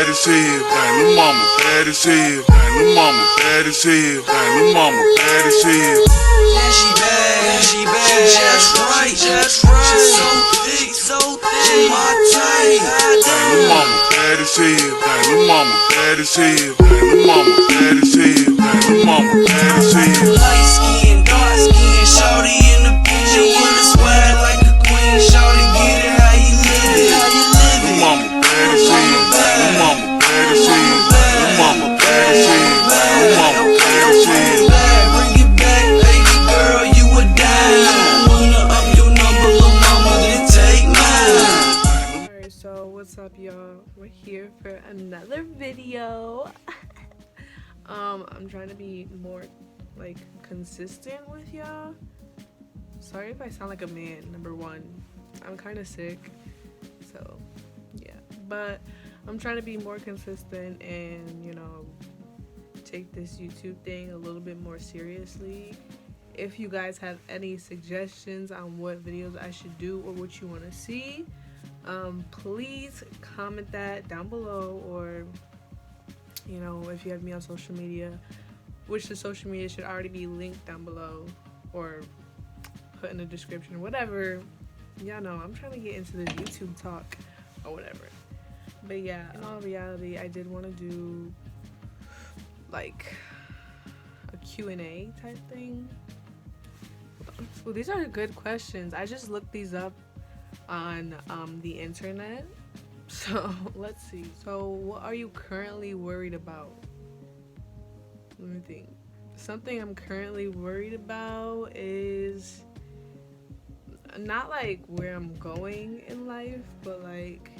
bad as hell. Dang, lil' mama bad as hell. Dang, lil' mama bad as hell. Dang, lil' mama bad as hell. Yeah, she bad, she bad, she just right, just right. She's so thick, my type. Dang, lil' mama bad as hell. Dang, lil' mama bad as hell. Dang, lil' mama bad as hell. Dang, lil' mama bad as hell. Light skin, dark skin, shorty in the picture with a swag like a queen. Shorty, get it how you live it, how you live it. Lil' mama bad as hell. Dang, lil' mama bad as hell. Lil' mama bad as hell. Lil' mama bad as hell. Bring it back, baby girl, you a dime. Wanna up your number, little mama, then take mine. Alright, so what's up, y'all? We're here for another video. I'm trying to be more like consistent with y'all. Sorry if I sound like a man. Number one, I'm kind of sick, so yeah, but I'm trying to be more consistent and, you know, take this YouTube thing a little bit more seriously. If you guys have any suggestions on what videos I should do or what you want to see, please comment that down below, or, you know, if you have me on social media, which the social media should already be linked down below or put in the description, whatever. Y'all know I'm trying to get into the YouTube talk or whatever. But yeah, in all reality, I did want to do like a Q&A type thing. Well, these are good questions. I just looked these up on the internet. So let's see. So what are you currently worried about? Let me think. Something I'm currently worried about is not like where I'm going in life, but like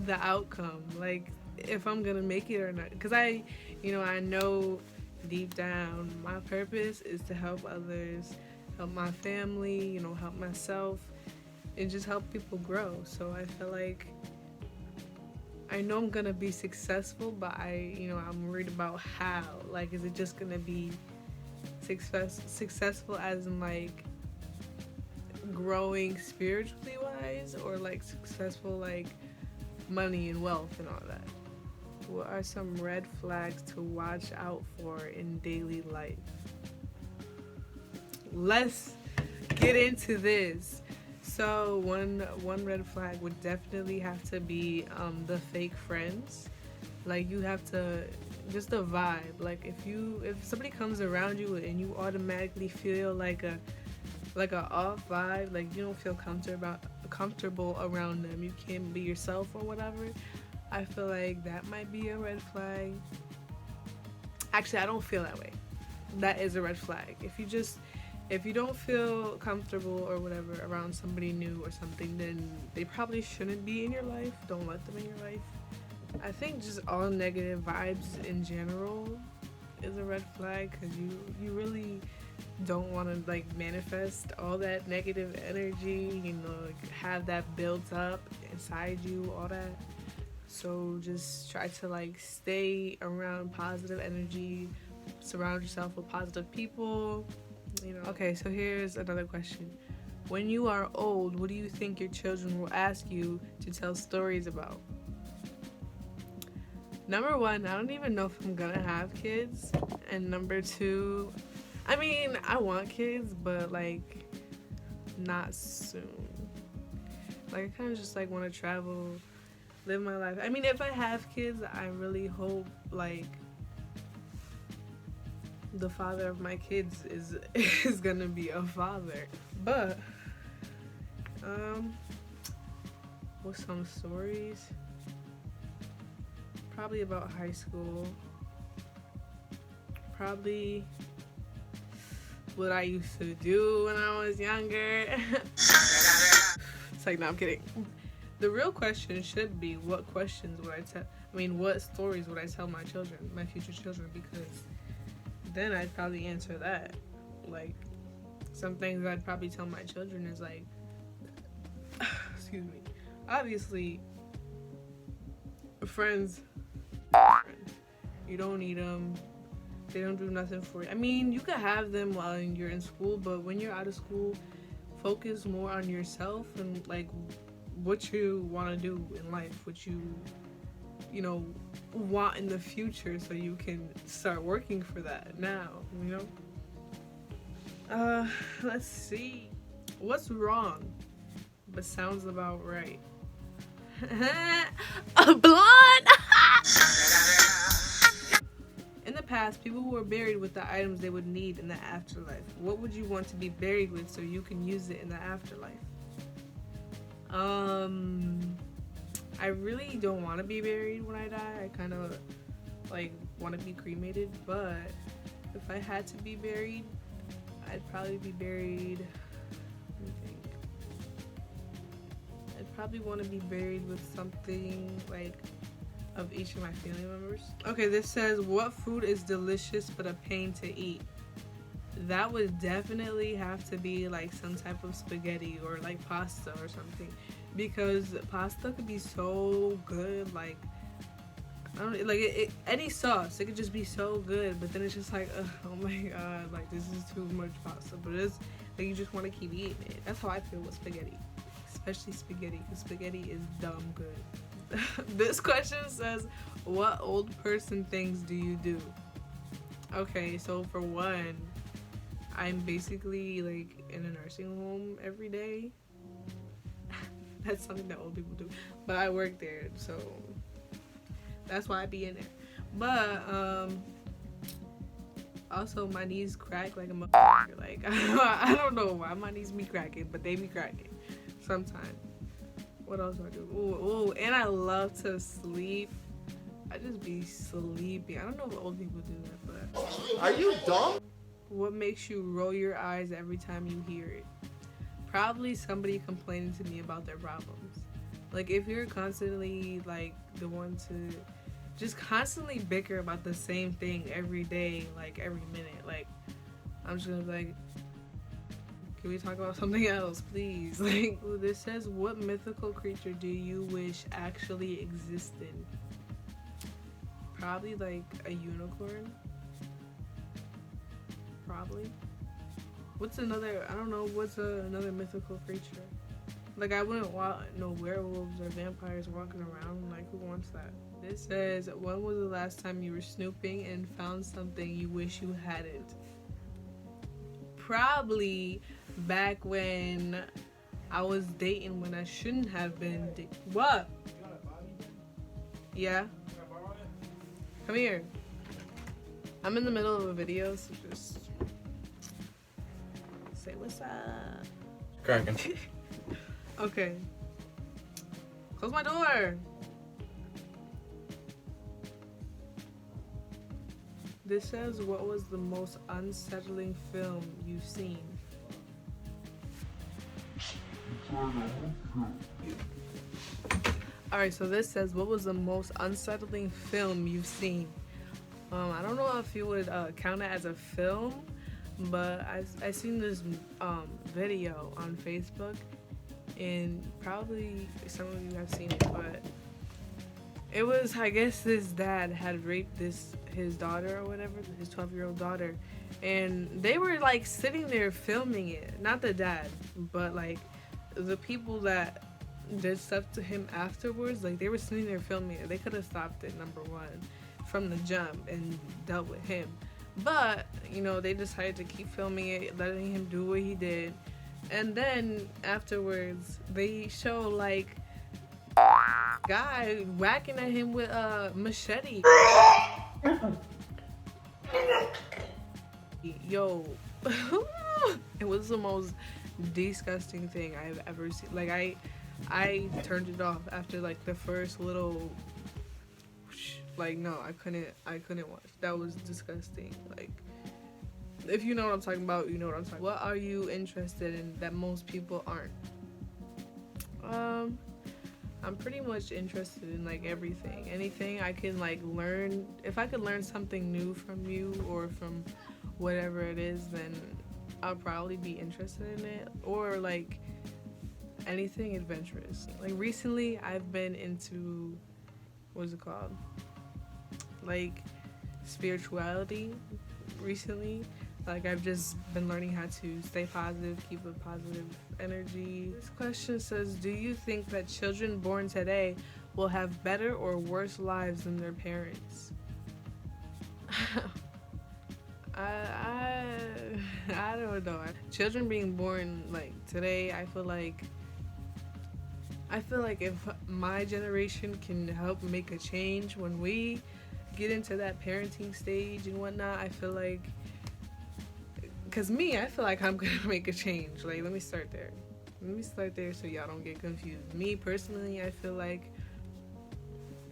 the outcome, like if I'm gonna make it or not. Because I know deep down my purpose is to help others, help my family, you know, help myself, and just help people grow. So I feel like I know I'm gonna be successful, but I'm worried about how. Like, is it just gonna be successful as in like growing spiritually wise, or like successful like money and wealth and all that? What are some red flags to watch out for in daily life? Let's get into this. So one red flag would definitely have to be the fake friends. Like, you have to just a vibe. Like, if somebody comes around you and you automatically feel like a off vibe, like you don't feel comfortable around them, you can't be yourself or whatever, I feel like that might be a red flag. Actually, I don't feel that way. That is a red flag. If you don't feel comfortable or whatever around somebody new or something, then they probably shouldn't be in your life. Don't let them in your life. I think just all negative vibes in general is a red flag, because you really don't want to like manifest all that negative energy, you know, like have that built up inside you, all that. So just try to like stay around positive energy, surround yourself with positive people, you know. Okay, so here's another question. When you are old, what do you think your children will ask you to tell stories about? Number one, I don't even know if I'm gonna have kids. And number two, I mean, I want kids, but like not soon. Like, I kind of just like want to travel, live my life. I mean, if I have kids, I really hope like the father of my kids is gonna be a father. But with some stories, probably about high school, probably what I used to do when I was younger. It's like, no, I'm kidding. The real question should be, what stories would I tell my children, my future children? Because then I'd probably answer that. Like, some things I'd probably tell my children is like, excuse me, obviously, friends, you don't need them. They don't do nothing for you. I mean, you could have them while you're in school, but when you're out of school, focus more on yourself and like what you want to do in life, what you know, want in the future, so you can start working for that now, you know? Let's see. What's wrong but sounds about right? A blonde. In the past, people were buried with the items they would need in the afterlife. What would you want to be buried with so you can use it in the afterlife? I really don't want to be buried when I die. I kind of like want to be cremated, but if I had to be buried, I'd probably be buried. Let me think. I'd probably want to be buried with something like of each of my family members. Okay, this says, what food is delicious but a pain to eat? That would definitely have to be like some type of spaghetti or like pasta or something, because pasta could be so good. Like, I don't like any sauce, it could just be so good, but then it's just like, oh my god, like this is too much pasta. But it's like you just want to keep eating it. That's how I feel with spaghetti, especially spaghetti, because spaghetti is dumb good. This question says, what old person things do you do? Okay, so for one, I'm basically like in a nursing home every day. That's something that old people do, but I work there, so that's why I be in there. But also my knees crack like a motherfucker. Like I don't know why my knees be cracking, but they be cracking sometimes. What else do I do? Ooh, and I love to sleep. I just be sleepy. I don't know if old people do that, but Are you dumb? what makes you roll your eyes every time you hear it? Probably somebody complaining to me about their problems. Like if you're constantly like the one to just constantly bicker about the same thing every day, like every minute, like I'm just gonna be like, can we talk about something else, please? Like, this says, what mythical creature do you wish actually existed? Probably like a unicorn. Probably. What's another, I don't know, what's another mythical creature? Like, I wouldn't want no werewolves or vampires walking around. Like, who wants that? This says, when was the last time you were snooping and found something you wish you hadn't? Probably back when I was dating when I shouldn't have been what? Yeah? Come here. I'm in the middle of a video, so just say what's up. Cracking. Okay. Close my door. This says, what was the most unsettling film you've seen? Alright, so this says, what was the most unsettling film you've seen? I don't know if you would count it as a film, but I seen this video on Facebook, and probably some of you have seen it, but it was, I guess this dad had raped his daughter or whatever, his 12-year-old daughter, and they were like sitting there filming it. Not the dad, but like the people that did stuff to him afterwards, like they were sitting there filming it. They could have stopped it, number one, from the jump and dealt with him. But, you know, they decided to keep filming it, letting him do what he did. And then afterwards, they show like guy whacking at him with a machete. Yo, it was the most disgusting thing I've ever seen. Like I turned it off after like the first little, like no, I couldn't watch. That was disgusting. Like, if you know what I'm talking about, you know what I'm talking about. What are you interested in that most people aren't? I'm pretty much interested in like everything. Anything I can like learn. If I could learn something new from you or from whatever it is, then I'll probably be interested in it. Or like anything adventurous. Like recently I've been into, what is it called? Like spirituality recently. Like, I've just been learning how to stay positive, keep a positive energy. This question says, do you think that children born today will have better or worse lives than their parents? I don't know. Children being born like today, I feel like if my generation can help make a change when we get into that parenting stage and whatnot, I feel like, because I feel like I'm gonna make a change. Like, let me start there so y'all don't get confused. Me personally, I feel like,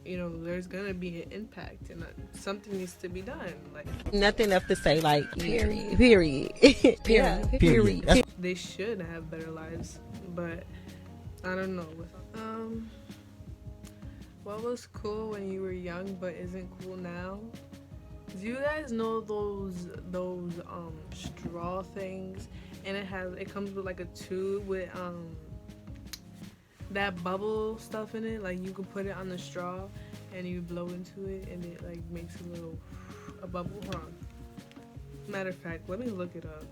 there's gonna be an impact and something needs to be done. Like, nothing left to say. Like, period. Yeah, period. They should have better lives, but I don't know. What was cool when you were young but isn't cool now? Do you guys know those straw things? And it comes with like a tube with that bubble stuff in it. Like, you can put it on the straw and you blow into it and it like makes a bubble. Hold on. Matter of fact, let me look it up.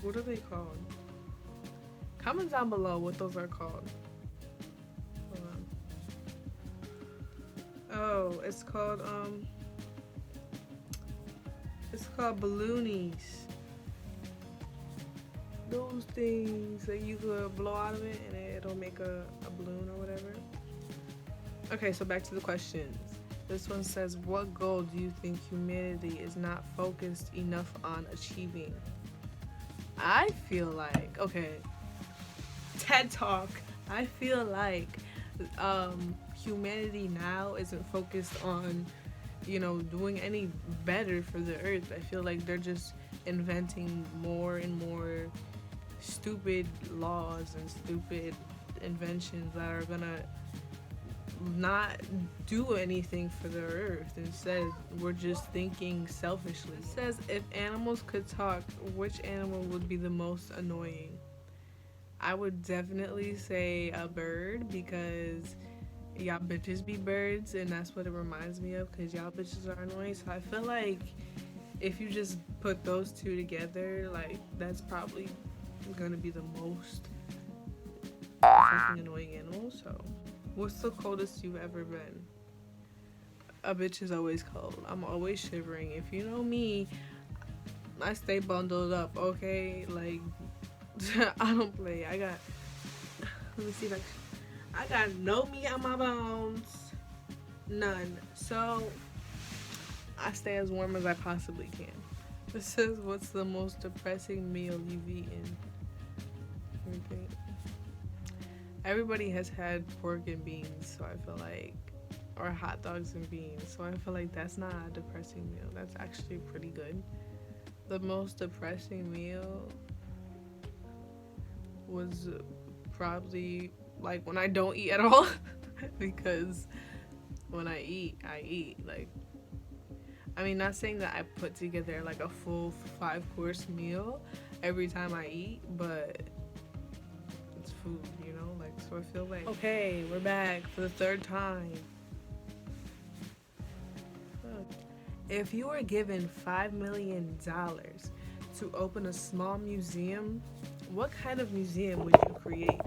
What are they called? Comment down below what those are called. Hold on. Oh, it's called balloonies. Those things that you could blow out of it and it'll make a balloon or whatever. Okay, so back to the questions. This one says, what goal do you think humanity is not focused enough on achieving? I feel like, okay, TED Talk, I feel like humanity now isn't focused on, doing any better for the earth. I feel like they're just inventing more and more stupid laws and stupid inventions that are gonna not do anything for the earth. Instead, we're just thinking selfishly. It says, if animals could talk, which animal would be the most annoying? I would definitely say a bird, because y'all bitches be birds, and that's what it reminds me of, because y'all bitches are annoying. So I feel like if you just put those two together, like, that's probably gonna be the most fucking annoying animal. So, what's the coldest you've ever been? A bitch is always cold. I'm always shivering. If you know me, I stay bundled up, okay? Like, I don't play. Let me see if I got no meat on my bones. None. So, I stay as warm as I possibly can. This says, what's the most depressing meal you've eaten? Let me think. Everybody has had pork and beans, so I feel like, or hot dogs and beans, so I feel like that's not a depressing meal. That's actually pretty good. The most depressing meal was probably like when I don't eat at all, because when I eat. Like, I mean, not saying that I put together like a full 5-course meal every time I eat, but it's food, like, so I feel like, okay, we're back for the third time. If you were given $5 million to open a small museum, what kind of museum would you create?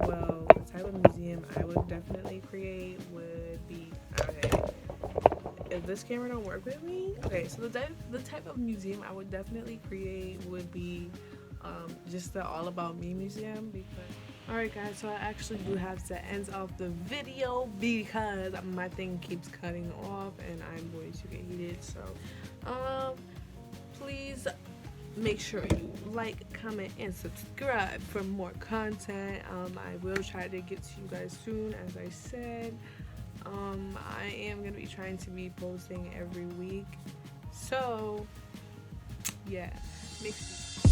Well, the type of museum I would definitely create would be, okay, if this camera don't work with me, okay, so the type of museum I would definitely create would be just the All About Me museum. Because, alright guys, so I actually do have to end off the video because my thing keeps cutting off and I'm going to get heated. So please make sure you like, comment, and subscribe for more content. I will try to get to you guys soon, as I said. I am going to be trying to be posting every week. So, yeah. Make sure